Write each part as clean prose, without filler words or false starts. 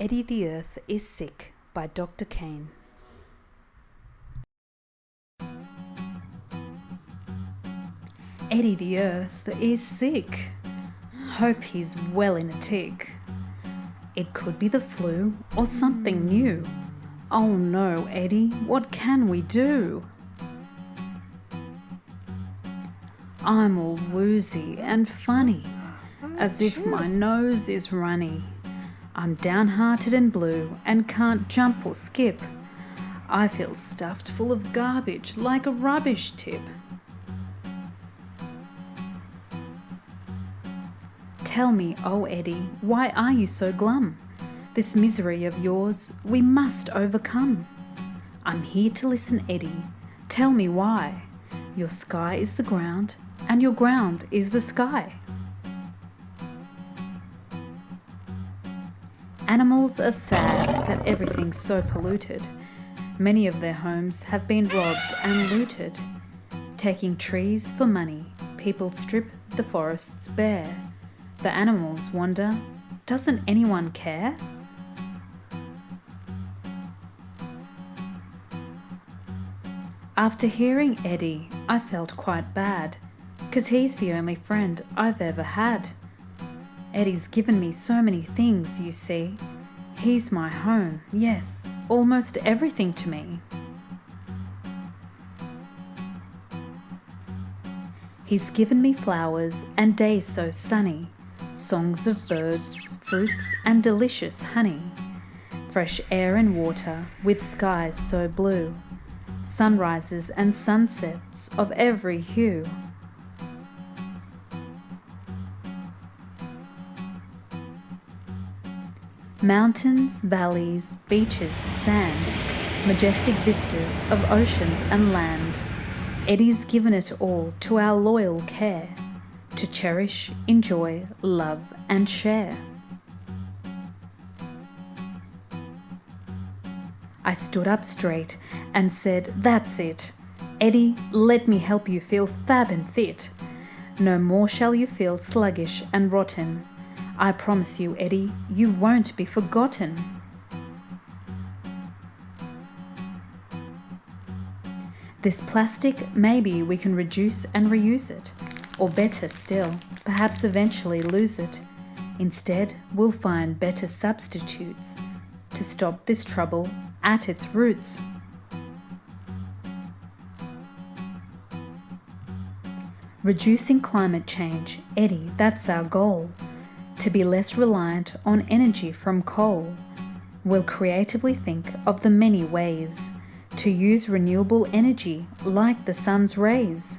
Eddy the Earth is Sick by Dr. Kane. Eddy the Earth is sick. Hope he's well in a tick. It could be the flu or something new. Oh no, Eddy, what can we do? I'm all woozy and funny, as if my nose is runny. I'm downhearted and blue and can't jump or skip. I feel stuffed full of garbage like a rubbish tip. Tell me, oh Eddy, why are you so glum? This misery of yours we must overcome. I'm here to listen, Eddy. Tell me why. Your sky is the ground, and your ground is the sky. Animals are sad that everything's so polluted. Many of their homes have been robbed and looted. Taking trees for money, people strip the forests bare. The animals wonder, doesn't anyone care? After hearing Eddy, I felt quite bad, 'cause he's the only friend I've ever had. Eddy's given me so many things, you see. He's my home, yes, almost everything to me. He's given me flowers and days so sunny, songs of birds, fruits and delicious honey, fresh air and water with skies so blue, sunrises and sunsets of every hue. Mountains, valleys, beaches, sand, majestic vistas of oceans and land. Eddy's given it all to our loyal care, to cherish, enjoy, love and share. I stood up straight and said, that's it. Eddy, let me help you feel fab and fit. No more shall you feel sluggish and rotten. I promise you, Eddy, you won't be forgotten. This plastic, maybe we can reduce and reuse it. Or better still, perhaps eventually lose it. Instead, we'll find better substitutes to stop this trouble at its roots. Reducing climate change, Eddy, that's our goal. To be less reliant on energy from coal. We'll creatively think of the many ways to use renewable energy like the sun's rays.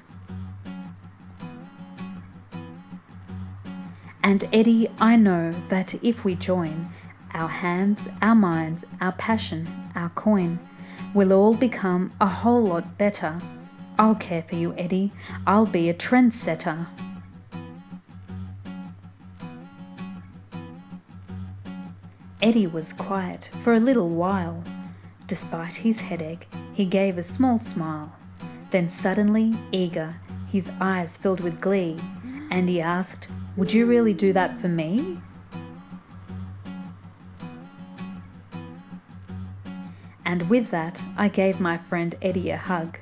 And Eddy, I know that if we join our hands, our minds, our passion, our coin, we'll all become a whole lot better. I'll care for you, Eddy. I'll be a trendsetter. Eddy was quiet for a little while. Despite his headache, he gave a small smile. Then suddenly, eager, his eyes filled with glee, and he asked, would you really do that for me? And with that, I gave my friend Eddy a hug,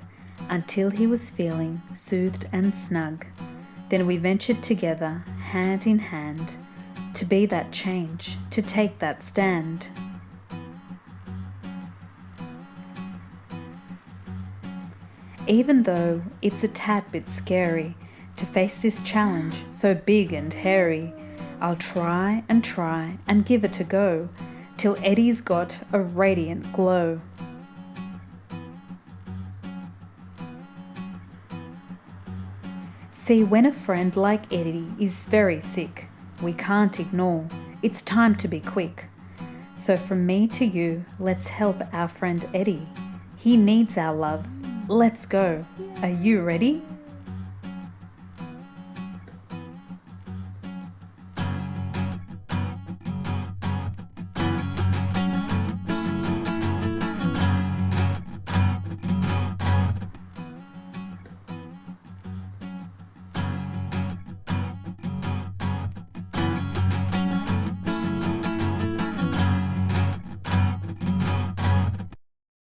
until he was feeling soothed and snug. Then we ventured together, hand in hand, to be that change, to take that stand. Even though it's a tad bit scary to face this challenge so big and hairy, I'll try and give it a go, till Eddy's got a radiant glow. See, when a friend like Eddy is very sick, we can't ignore, it's time to be quick. So from me to you, let's help our friend Eddy. He needs our love. Let's go. Are you ready?